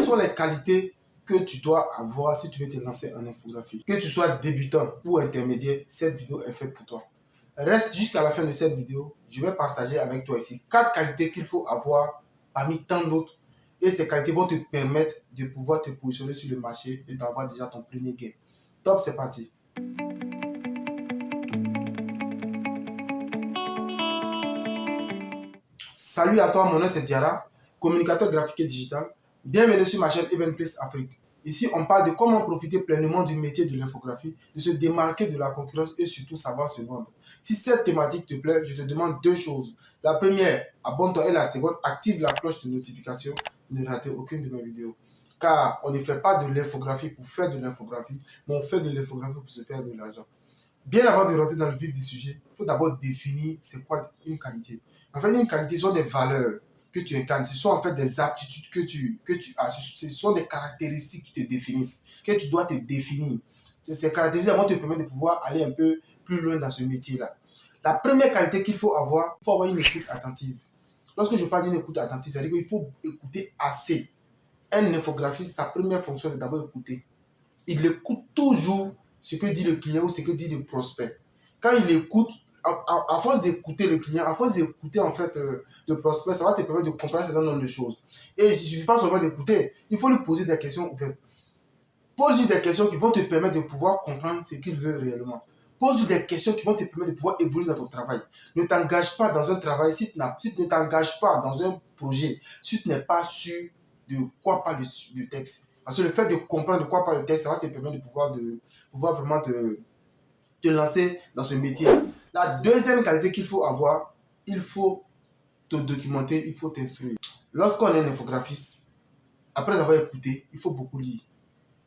sont les qualités que tu dois avoir si tu veux te lancer en infographie? Que tu sois débutant ou intermédiaire, cette vidéo est faite pour toi. Reste jusqu'à la fin de cette vidéo. Je vais partager avec toi ici 4 qualités qu'il faut avoir parmi tant d'autres. Et ces qualités vont te permettre de pouvoir te positionner sur le marché et d'avoir déjà ton premier gain. Top, c'est parti. Salut à toi, mon nom c'est Diarra, communicateur graphique et digital. Bienvenue sur ma chaîne Eventplace Afrique. Ici, on parle de comment profiter pleinement du métier de l'infographie, de se démarquer de la concurrence et surtout savoir se vendre. Si cette thématique te plaît, je te demande 2 choses. La première, abonne-toi et la seconde, active la cloche de notification pour ne rater aucune de mes vidéos. Car on ne fait pas de l'infographie pour faire de l'infographie, mais on fait de l'infographie pour se faire de l'argent. Bien avant de rentrer dans le vif du sujet, il faut d'abord définir c'est quoi une qualité. En fait, une qualité, ce sont des valeurs que tu incarnes, ce sont en fait des aptitudes que tu as, ce sont des caractéristiques qui te définissent, que tu dois te définir. Ces caractéristiques vont te permettre de pouvoir aller un peu plus loin dans ce métier-là. La première qualité qu'il faut avoir une écoute attentive. Lorsque je parle d'une écoute attentive, c'est-à-dire qu'il faut écouter assez. Un infographiste, sa première fonction, c'est d'abord écouter. Il écoute toujours ce que dit le client ou ce que dit le prospect. Quand il écoute, à force d'écouter le client, à force d'écouter en fait le prospect, ça va te permettre de comprendre un certain nombre de choses. Et il ne suffit pas seulement d'écouter, il faut lui poser des questions ouvertes. Pose-lui des questions qui vont te permettre de pouvoir comprendre ce qu'il veut réellement. Pose-lui des questions qui vont te permettre de pouvoir évoluer dans ton travail. Ne t'engage pas dans un travail, si tu ne t'engages pas dans un projet, si tu n'es pas sûr de quoi parle le texte. Parce que le fait de comprendre de quoi parle le texte, ça va te permettre de pouvoir vraiment te lancer dans ce métier. La deuxième qualité qu'il faut avoir, il faut te documenter, il faut t'instruire. Lorsqu'on est un infographiste, après avoir écouté, il faut beaucoup lire.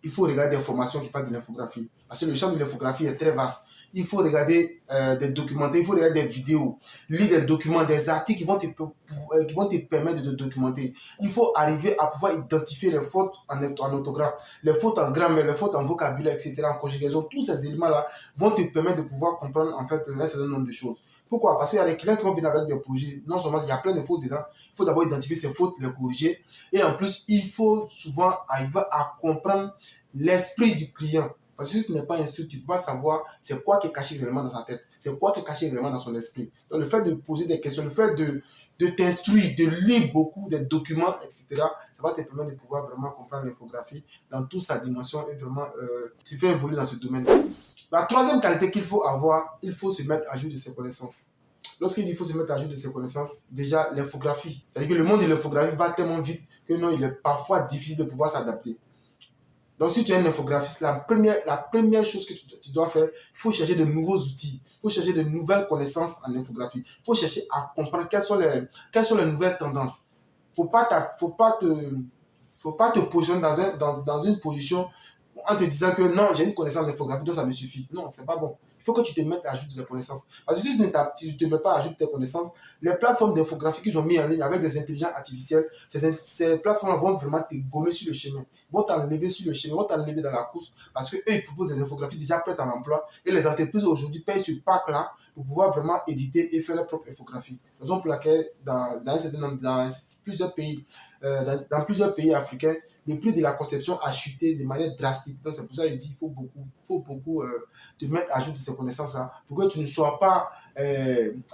Il faut regarder des formations qui parlent de l'infographie. Parce que le champ de l'infographie est très vaste. Il faut regarder des documentaires, il faut regarder des vidéos, lire des documents, des articles qui vont te permettre de te documenter. Il faut arriver à pouvoir identifier les fautes en orthographe, les fautes en grammaire, les fautes en vocabulaire, etc., en conjugaison. Tous ces éléments-là vont te permettre de pouvoir comprendre en fait un certain nombre de choses. Pourquoi? Parce qu'il y a des clients qui vont venir avec des projets. Non seulement il y a plein de fautes dedans, il faut d'abord identifier ces fautes, les corriger. Et en plus, il faut souvent arriver à comprendre l'esprit du client. Parce que si tu n'es pas instruit, tu ne peux pas savoir c'est quoi qui est caché réellement dans sa tête, c'est quoi qui est caché réellement dans son esprit. Donc le fait de poser des questions, le fait de t'instruire, de lire beaucoup des documents, etc., ça va te permettre de pouvoir vraiment comprendre l'infographie dans toute sa dimension et vraiment te faire évoluer dans ce domaine. La troisième qualité qu'il faut avoir, il faut se mettre à jour de ses connaissances. Lorsqu'il dit qu'il faut se mettre à jour de ses connaissances, déjà l'infographie, c'est-à-dire que le monde de l'infographie va tellement vite que non, il est parfois difficile de pouvoir s'adapter. Donc, si tu es un infographiste, la première chose que tu dois faire, il faut chercher de nouveaux outils, il faut chercher de nouvelles connaissances en infographie. Il faut chercher à comprendre quelles sont les nouvelles tendances. Il ne faut pas te positionner dans une position en te disant que non, j'ai une connaissance d'infographie, donc ça me suffit. Non, c'est pas bon. Il faut que tu te mettes à jour de tes connaissances. Parce que si tu ne te mets pas à jour de tes connaissances, les plateformes d'infographie qu'ils ont mis en ligne avec des intelligences artificielles, ces plateformes vont vraiment te gommer sur le chemin. Ils vont t'enlever sur le chemin, ils vont t'enlever dans la course parce qu'eux, ils proposent des infographies déjà prêtes en emploi et les entreprises aujourd'hui payent ce pack-là pour pouvoir vraiment éditer et faire leur propre infographie. Raison pour laquelle dans plusieurs pays africains, le prix de la conception a chuté de manière drastique. Donc c'est pour ça que je dis qu'il faut beaucoup te mettre à jour de ces connaissances-là pour que tu ne sois pas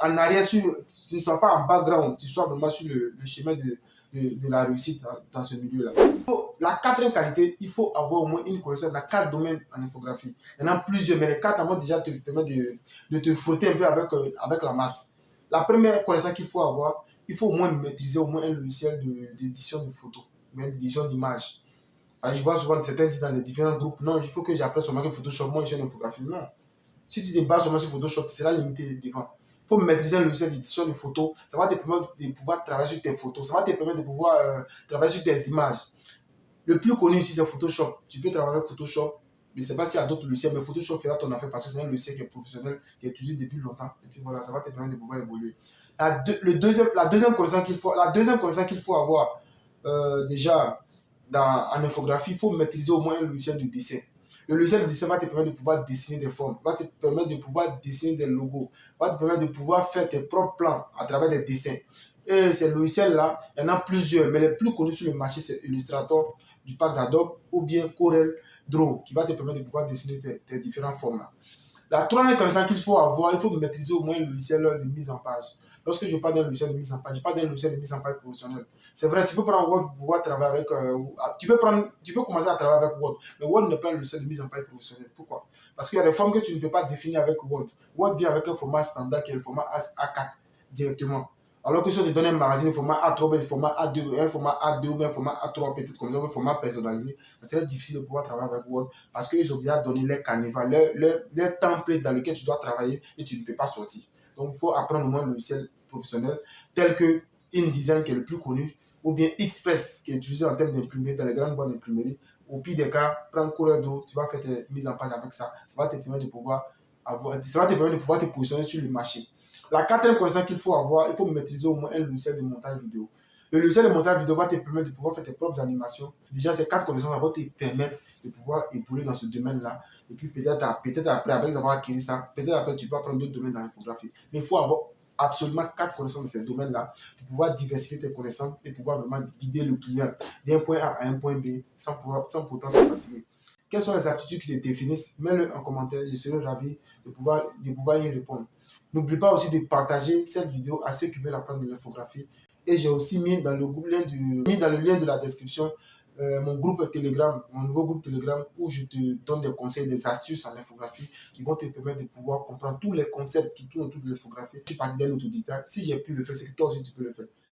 en arrière, tu ne sois pas en background, tu sois vraiment sur le chemin de la réussite dans ce milieu-là. La quatrième qualité, il faut avoir au moins une connaissance dans 4 domaines en infographie. Il y en a plusieurs, mais les 4 vont déjà te permettre de te frotter un peu avec la masse. La première connaissance qu'il faut avoir, il faut au moins maîtriser au moins un logiciel d'édition de photos, même d'édition d'images. Je vois souvent certains disent dans les différents groupes, non, il faut que j'apprenne seulement que Photoshop, moi je suis une infographie. Non. Si tu te bases seulement sur Photoshop, tu seras limité devant. Il faut maîtriser un logiciel d'édition de photos. Ça va te permettre de pouvoir travailler sur tes photos. Ça va te permettre de pouvoir travailler sur tes images. Le plus connu ici, c'est Photoshop. Tu peux travailler avec Photoshop. Je ne sais pas s'il y a d'autres logiciels, mais Photoshop fera ton affaire parce que c'est un logiciel qui est professionnel, qui est utilisé depuis longtemps. Et puis voilà, ça va te permettre de pouvoir évoluer. La deuxième connaissance qu'il faut avoir déjà en infographie, il faut maîtriser au moins un logiciel de dessin. Le logiciel de dessin va te permettre de pouvoir dessiner des formes, va te permettre de pouvoir dessiner des logos, va te permettre de pouvoir faire tes propres plans à travers des dessins. Et ces logiciels-là, il y en a plusieurs, mais les plus connus sur le marché, c'est Illustrator du pack d'Adobe ou bien Corel Draw qui va te permettre de pouvoir dessiner tes différents formats. La troisième connaissance qu'il faut avoir, il faut maîtriser au moins le logiciel de mise en page. Lorsque je parle d'un logiciel de mise en page, je parle d'un logiciel de mise en page professionnel. C'est vrai, tu peux prendre Word pour pouvoir travailler avec. Tu peux commencer à travailler avec Word, mais Word n'est pas un logiciel de mise en page professionnel. Pourquoi? Parce qu'il y a des formes que tu ne peux pas définir avec Word. Word vient avec un format standard qui est le format A4 directement. Alors que si on te donne un magazine, un format A3, un format A2, un format A2 ou un format A3, peut-être comme ça, un format personnalisé, ça serait difficile de pouvoir travailler avec Word parce qu'ils ont déjà donné les canevas, leur template dans lequel tu dois travailler et tu ne peux pas sortir. Donc, il faut apprendre au moins le logiciel professionnel tel que InDesign qui est le plus connu ou bien Express qui est utilisé en termes d'imprimerie dans les grandes bonnes imprimeries. Au pire des cas, prends Corel, tu vas faire tes mises en page avec ça. Ça va te permettre de pouvoir te positionner sur le marché. La quatrième connaissance qu'il faut avoir, il faut maîtriser au moins un logiciel de montage vidéo. Le logiciel de montage vidéo va te permettre de pouvoir faire tes propres animations. Déjà, ces quatre connaissances vont te permettre de pouvoir évoluer dans ce domaine-là. Et puis peut-être après, avec avoir acquis ça, peut-être après, tu peux apprendre d'autres domaines dans l'infographie. Mais il faut avoir absolument quatre connaissances de ces domaines-là pour pouvoir diversifier tes connaissances et pouvoir vraiment guider le client d'un point A à un point B sans pourtant se fatiguer. Quelles sont les aptitudes qui te définissent? Mets-le en commentaire, je serai ravi de pouvoir y répondre. N'oublie pas aussi de partager cette vidéo à ceux qui veulent apprendre de l'infographie. Et j'ai aussi mis dans le lien de la description mon groupe Telegram, mon nouveau groupe Telegram où je te donne des conseils, des astuces en infographie qui vont te permettre de pouvoir comprendre tous les concepts qui tournent autour de l'infographie. Je suis parti d'un autodidacte. Si j'ai pu le faire, c'est que toi aussi tu peux le faire.